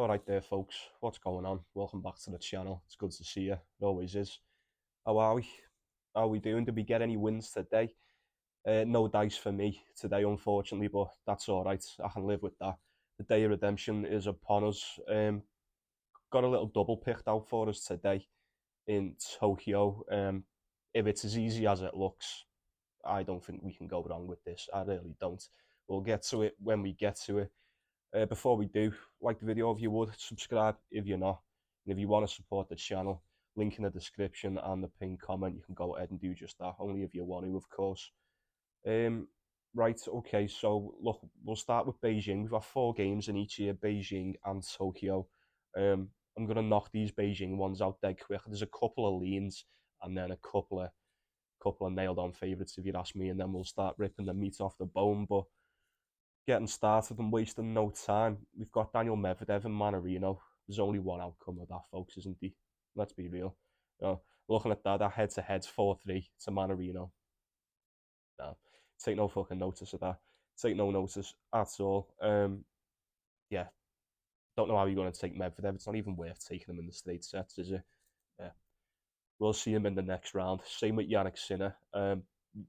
Alright there folks, what's going on? Welcome back to the channel. It's good to see you. It always is. How are we? How are we doing? Did we get any wins today? No dice for me today, unfortunately, but that's alright. I can live with that. The day of redemption is upon us. Got a little double picked out for us today in Tokyo. If it's as easy as it looks, I don't think we can go wrong with this. I really don't. We'll get to it when we get to it. Before we do, like the video if you would, subscribe if you're not, and if you want to support the channel, link in the description and the pinned comment, you can go ahead and do just that, only if you want to, of course. Right, okay, so look, we'll start with Beijing. We've got 4 games in each year, Beijing and Tokyo. I'm going to knock these Beijing ones out dead quick. There's a couple of leans and then a couple of nailed on favourites if you ask me, and then we'll start ripping the meat off the bone. But getting started and wasting no time. We've got Daniel Medvedev and Manarino. There's only one outcome of that, folks, isn't there? Let's be real. Looking at that head-to-head's 4-3 to Manarino. No, take no fucking notice of that. Take no notice at all. Yeah, don't know how you're going to take Medvedev. It's not even worth taking him in the straight sets, is it? Yeah. We'll see him in the next round. Same with Yannick Sinner.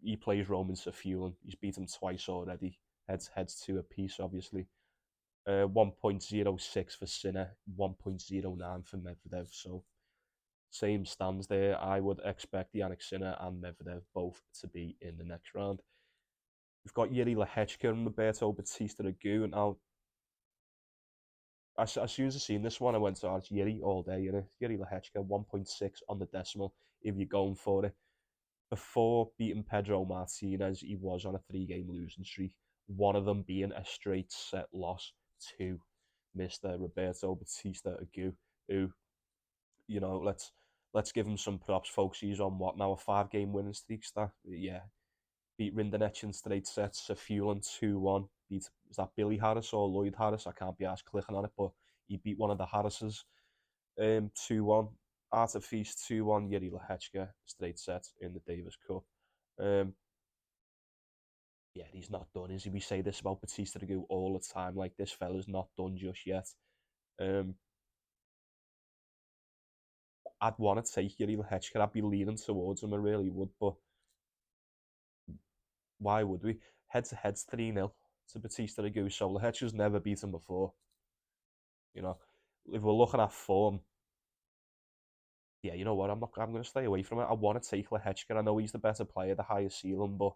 He plays Roman Safiullin. He's beat him twice already. Heads to a piece, obviously. 1.06 for Sinner, 1.09 for Medvedev. So same stands there. I would expect Yannick Sinner and Medvedev both to be in the next round. We've got Yuri Lehechka and Roberto Batista Agut. Now, as soon as I seen this one, I went, oh, it's Yuri all day. You know? Yuri Lehechka, 1.6 on the decimal if you're going for it. Before beating Pedro Martinez, he was on a 3-game losing streak. One of them being a straight set loss to Mr. Roberto Batista Agut, who, you know, let's give him some props, folks. He's on what now, a 5-game winning streak? Yeah, beat Rinderknech in straight sets. Safiullin 2-1. Beat, is that Billy Harris or Lloyd Harris? I can't be asked clicking on it, but he beat one of the Harrises. 2-1. Art of Feast 2-1. Yuri Lehechka straight set in the Davis Cup. Yeah, he's not done, is he? We say this about Batista Agut all the time. Like, this fella's not done just yet. I'd want to take Yuri Lehechka. I'd be leaning towards him, I really would, but why would we? Head-to-head's 3-0 to Batista Agut, so Lehechka's never beaten before. You know, if we're looking at form, yeah, you know what? I'm going to stay away from it. I want to take Lehechka. I know he's the better player, the higher ceiling, but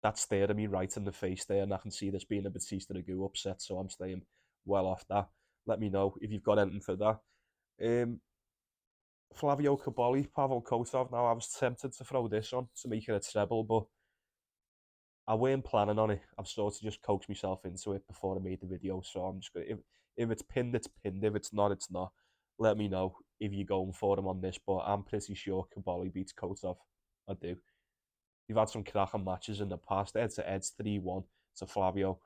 that's staring me right in the face there, and I can see this being a Batista Agut upset, so I'm staying well off that. Let me know if you've got anything for that. Flavio Cobolli, Pavel Kotov. Now, I was tempted to throw this on to make it a treble, but I weren't planning on it. I've sort of just coaxed myself into it before I made the video, so I'm just going to, if it's pinned, it's pinned. If it's not, it's not. Let me know if you're going for him on this, but I'm pretty sure Cobolli beats Kotov. I do. You've had some cracking matches in the past. Head-to-heads 3-1 to Flavio.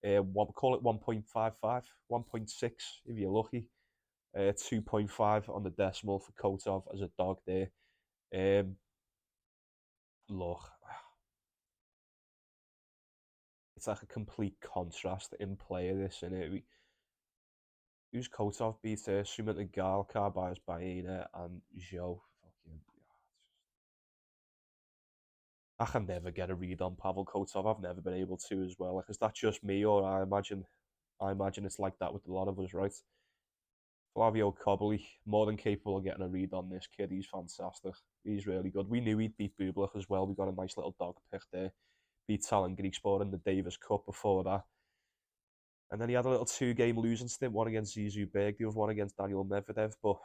Call it 1.55, 1.6 if you're lucky. 2.5 on the decimal for Kotov as a dog there. Look, it's like a complete contrast in play of this, innit? Who's Kotov beat? Sumit Nagal, Carbias Baena, and Joe. I can never get a read on Pavel Kotov. I've never been able to as well. Like, is that just me, or I imagine it's like that with a lot of us, right? Flavio Cobolli, more than capable of getting a read on this kid. He's fantastic. He's really good. We knew he'd beat Bublik as well. We got a nice little dog pick there. Beat Talon Griekspoor in the Davis Cup before that. And then he had a little 2-game losing stint, one against Zizou Berg, the other one against Daniel Medvedev. But,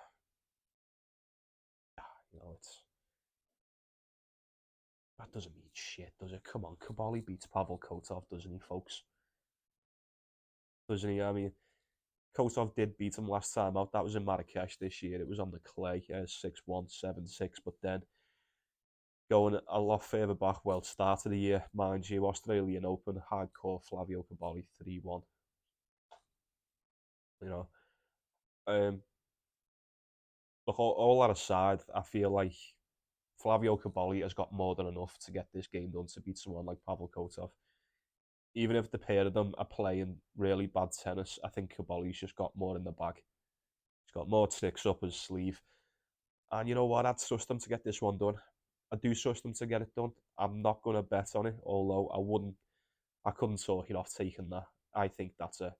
you know, that doesn't mean shit, does it? Come on, Cobolli beats Pavel Kotov, doesn't he, folks? Doesn't he? I mean, Kotov did beat him last time out. That was in Marrakesh this year. It was on the clay, 6-1, 7-6. But then going a lot further back, well, start of the year, mind you, Australian Open, hardcore Flavio Cobolli 3-1. You know, look, all that aside, I feel like Flavio Cobolli has got more than enough to get this game done to beat someone like Pavel Kotov. even if the pair of them are playing really bad tennis, I think Kabali's just got more in the bag. He's got more tricks up his sleeve. And you know what? I'd trust him to get this one done. I do trust him to get it done. I'm not going to bet on it, although I couldn't talk it off taking that. I think that's a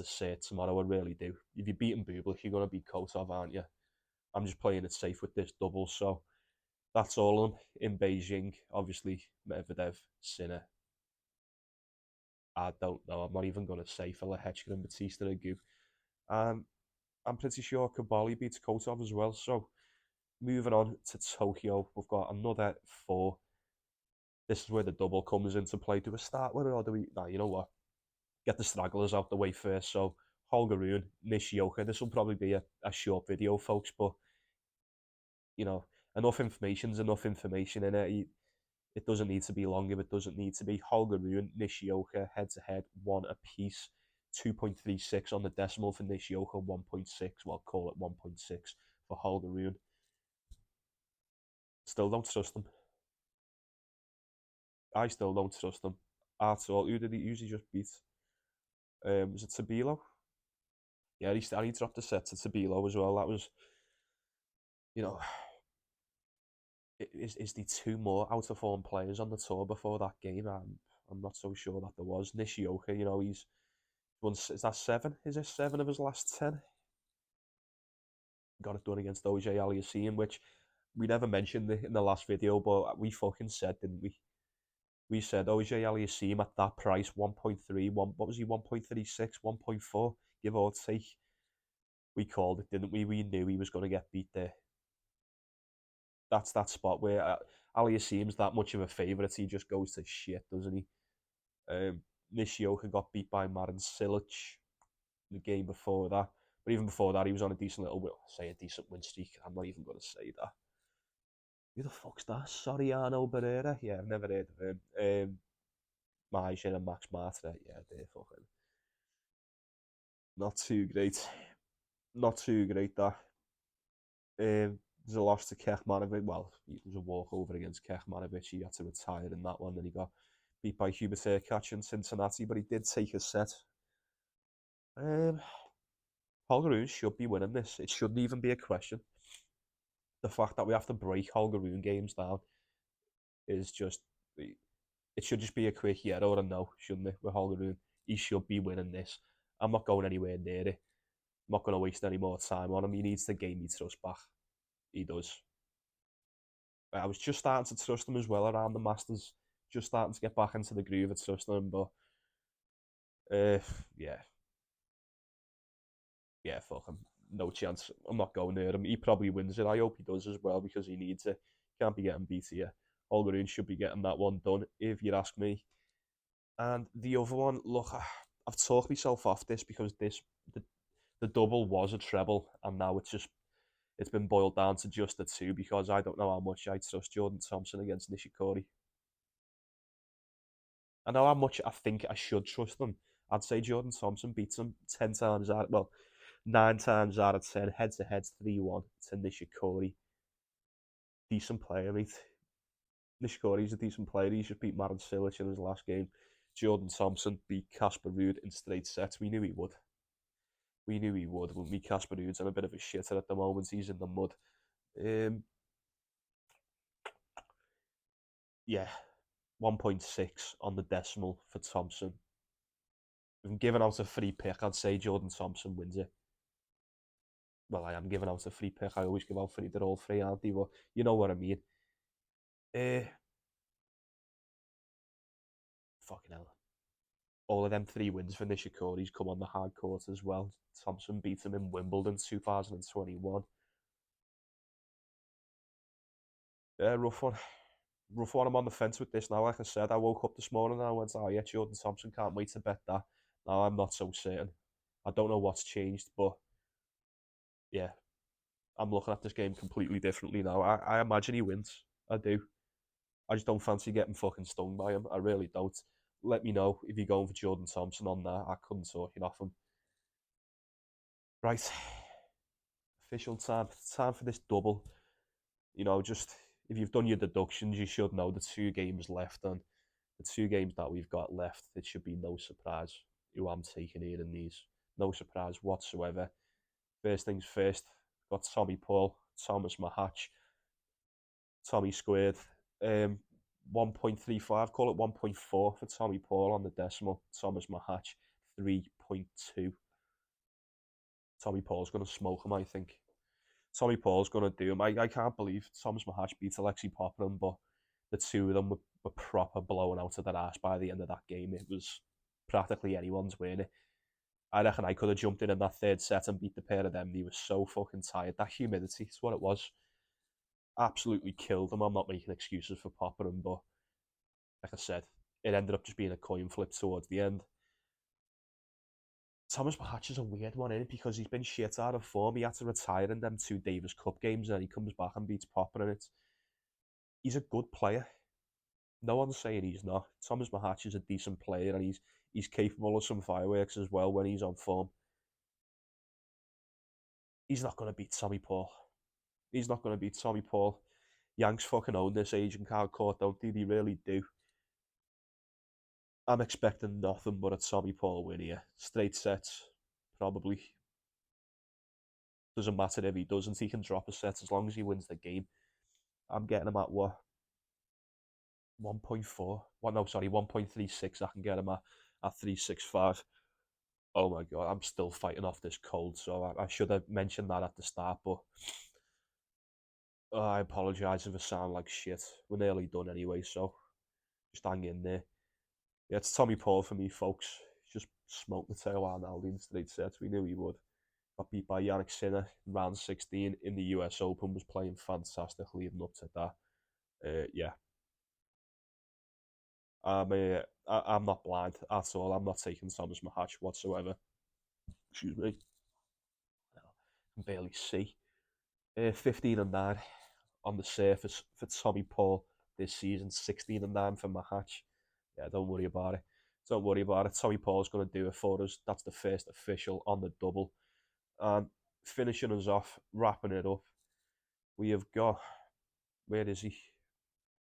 set tomorrow. I really do. If you're beating Bublik, you're going to beat Kotov, aren't you? I'm just playing it safe with this double. So that's all of them in Beijing. Obviously, Medvedev, Sinner. I don't know. I'm not even going to say for Lehechka and Batista Agut. And I'm pretty sure Kabali beats Kotov as well. So moving on to Tokyo, we've got another four. This is where the double comes into play. Do we start with it or do we? Nah, you know what? Get the stragglers out the way first. So Holger Rune, Nishioka. This will probably be a short video, folks, but you know, enough information's enough information in it. It doesn't need to be long if it doesn't need to be. Holger Rune, Nishioka, head to head, one apiece. 2.36 on the decimal for Nishioka, 1.6. Well, call it 1.6 for Holger Rune. Still don't trust them. I still don't trust them at all. Who did he usually just beat? Was it Tabilo? Yeah, he dropped a set to Tabilo as well. That was, you know, is the two more out of form players on the tour before that game? I'm not so sure that there was. Nishioka, you know, he's won, is that seven? Is it seven of his last 10? Got it done against OJ Aliassime, which we never mentioned in the last video, but we fucking said, didn't we? We said OJ Aliassime at that price, 1.3, what was he, 1.36, 1.4, give or take. We called it, didn't we? We knew he was going to get beat there. That's that spot where Aliassime's that much of a favourite, he just goes to shit, doesn't he? Nishioka got beat by Marin Cilic the game before that. But even before that, he was on a decent a decent win streak. I'm not even going to say that. Who the fuck's that? Soriano Barrera? Yeah, I've never heard of him. Majin and Max Martin. Yeah, they're fucking not too great. Not too great, that. There's a loss to Kekmanovic. Well, it was a walkover against Kekmanovic. He had to retire in that one. Then he got beat by Hubert Hurkacz in Cincinnati, but he did take a set. Holger should be winning this. It shouldn't even be a question. The fact that we have to break Holger games down is just, it should just be a quick yeah or a no, shouldn't it? With Holger he should be winning this. I'm not going anywhere near it. I'm not going to waste any more time on him. He needs to gain me trust back. He does. I was just starting to trust him as well around the Masters. Just starting to get back into the groove of trusting him, but yeah, fuck him. No chance. I'm not going near him. He probably wins it. I hope he does as well because he needs it. Can't be getting beat here. Holger should be getting that one done, if you ask me. And the other one, look, I've talked myself off this because the double was a treble, and now it's been boiled down to just the two because I don't know how much I trust Jordan Thompson against Nishikori. I know how much I think I should trust them. I'd say Jordan Thompson beats him 10 times out, well, 9 times out of 10, head to head 3-1 to Nishikori. Decent player, mate. Nishikori's a decent player. He's just beat Marin Cilic in his last game. Jordan Thompson beat Casper Ruud in straight sets. We knew he would. We knew he would. But me, Casper Ruud's in a bit of a shitter at the moment. He's in the mud. Um, yeah, 1.6 on the decimal for Thompson. If I'm giving out a free pick, I'd say Jordan Thompson wins it. Well, I am giving out a free pick. I always give out free. They're all free, aren't they? But you know what I mean. Uh, fucking hell. All of them 3 wins for Nishikori's come on the hard court as well. Thompson beat him in Wimbledon 2021. Rough one. Rough one. I'm on the fence with this now. Like I said, I woke up this morning and I went, oh yeah, Jordan Thompson, can't wait to bet that. Now I'm not so certain. I don't know what's changed, but yeah, I'm looking at this game completely differently now. I imagine he wins. I do. I just don't fancy getting fucking stung by him. I really don't. Let me know if you're going for Jordan Thompson on that. I couldn't talk it off him. Right. Official time. Time for this double. You know, just if you've done your deductions, you should know the 2 games left and The 2 games that we've got left, it should be no surprise who I'm taking here in these. No surprise whatsoever. First things first, got Tommy Paul, Thomas Mahatch, Tommy squared. 1.35, call it 1.4 for Tommy Paul on the decimal. Thomas Mahatch, 3.2. Tommy Paul's going to smoke him, I think. Tommy Paul's going to do him. I can't believe Thomas Mahatch beat Alexei Popyrin, but the two of them were proper blowing out of their ass by the end of that game. It was practically anyone's winning. I reckon I could have jumped in that third set and beat the pair of them. They were so fucking tired. That humidity, it's what it was. Absolutely killed them. I'm not making excuses for Popyrin, but like I said, it ended up just being a coin flip towards the end. Thomas Mahatch is a weird one, in it? Because he's been shit out of form. He had to retire in them 2 Davis Cup games, and he comes back and beats Popyrin. He's a good player. No one's saying he's not. Thomas Mahatch is a decent player, and he's capable of some fireworks as well when he's on form. He's not going to beat Tommy Paul. He's not going to beat Tommy Paul. Yanks fucking own this Asian card court, don't they? They really do. I'm expecting nothing but a Tommy Paul win here. Straight sets, probably. Doesn't matter if he doesn't. He can drop a set as long as he wins the game. I'm getting him at what? 1.4. Well, no, sorry, 1.36. I can get him at 365. Oh my god, I'm still fighting off this cold, so I should have mentioned that at the start, but I apologise if I sound like shit. We're nearly done anyway, so just hang in there. Yeah, it's Tommy Paul for me, folks. Just smoked the tail out now in straight sets. We knew he would. Got beat by Yannick Sinner in round 16 in the US Open. Was playing fantastic leading up to that. Yeah. I'm not blind at all. I'm not taking Thomas Mahatch whatsoever. Excuse me. I can barely see. 15 and 9 on the surface for Tommy Paul this season. 16 and 9 for Mahatch. Yeah, don't worry about it. Don't worry about it. Tommy Paul's going to do it for us. That's the first official on the double. And finishing us off, wrapping it up, we have got. Where is he?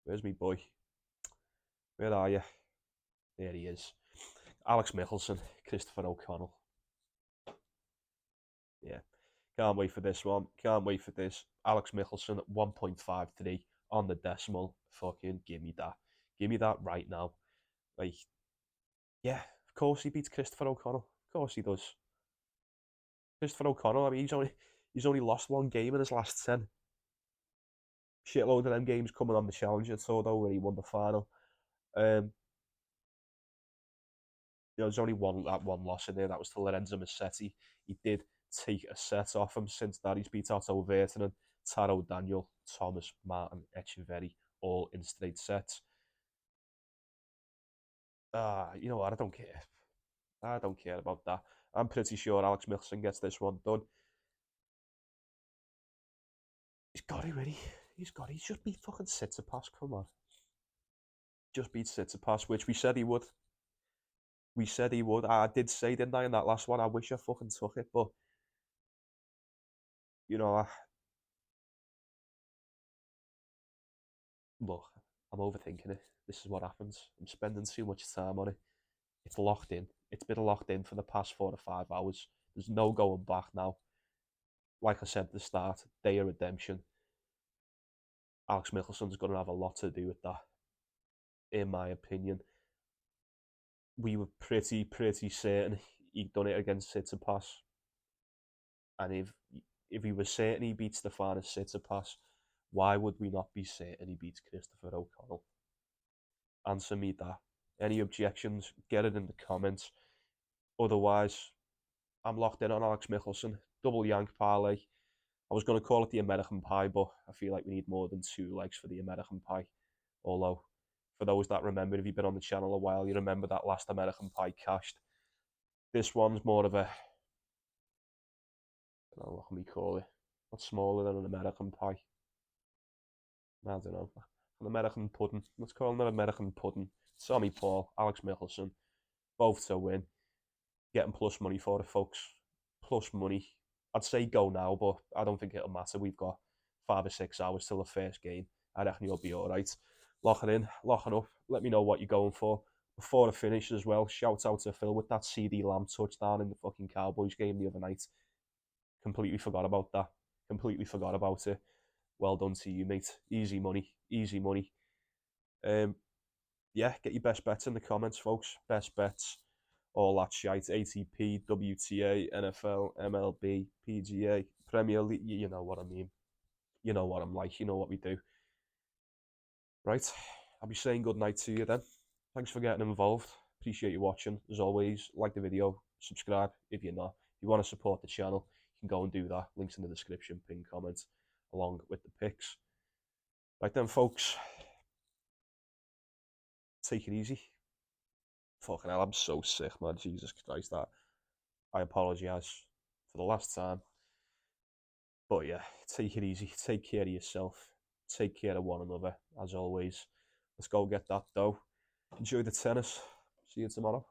Where's me boy? Where are you? There he is. Alex Michelsen, Christopher O'Connell. Yeah. Can't wait for this one. Can't wait for this. Alex Michelsen at 1.53 on the decimal. Fucking give me that. Give me that right now. Like, yeah, of course he beats Christopher O'Connell. Of course he does. Christopher O'Connell, I mean, he's only lost 1 game in his last 10. Shitload of them games coming on the Challenger Tour though, where he won the final. There's only one loss in there. That was to Lorenzo Musetti. He did take a set off him. Since that, he's beat Otto Virtanen, Taro Daniel, Thomas, Martin, Echeverry, all in straight sets. You know what? I don't care. I don't care about that. I'm pretty sure Alex Michelsen gets this one done. He's got it ready. He's just beat fucking Tsitsipas. Come on. Just beat Tsitsipas, which we said he would. We said he would. I did say, didn't I, in that last one? I wish I fucking took it, but you know, look, I'm overthinking it. This is what happens. I'm spending too much time on it. It's locked in. It's been locked in for the past 4 to 5 hours. There's no going back now. Like I said at the start, day of redemption. Alex Michelsen's going to have a lot to do with that, in my opinion. We were pretty certain he'd done it against Tsitsipas. And if he was certain he beats Stefanos Tsitsipas, why would we not be certain he beats Christopher O'Connell? Answer me that. Any objections, get it in the comments. Otherwise, I'm locked in on Alex Michelsen. Double Yank parlay. I was going to call it the American Pie, but I feel like we need more than 2 legs for the American Pie. Although, for those that remember, if you've been on the channel a while, you remember that last American Pie cashed. This one's more of a, I don't know, what can we call it? What's smaller than an American Pie? I don't know. An American pudding. Let's call it an American pudding. Tommy Paul, Alex Michelsen, both to win. Getting plus money for it, folks. Plus money. I'd say go now, but I don't think it'll matter. We've got 5 or 6 hours till the first game. I reckon you'll be all right. lock it in, lock it up. Let me know what you're going for. Before I finish as well, shout out to Phil with that CD Lamb touchdown in the fucking Cowboys game the other night. Completely forgot about that. Completely forgot about it. Well done to you, mate. Easy money. Easy money. Yeah, get your best bets in the comments, folks. Best bets. All that shite. ATP, WTA, NFL, MLB, PGA, Premier League. You know what I mean. You know what I'm like. You know what we do. Right. I'll be saying good night to you then. Thanks for getting involved. Appreciate you watching. As always, like the video, subscribe if you're not. If you want to support the channel, you can go and do that. Links in the description, pin comment, along with the pics. Right then, folks. Take it easy. Fucking hell, I'm so sick, man. Jesus Christ, that. I apologise for the last time. But yeah, take it easy. Take care of yourself. Take care of one another, as always. Let's go get that dough. Enjoy the tennis. See you tomorrow.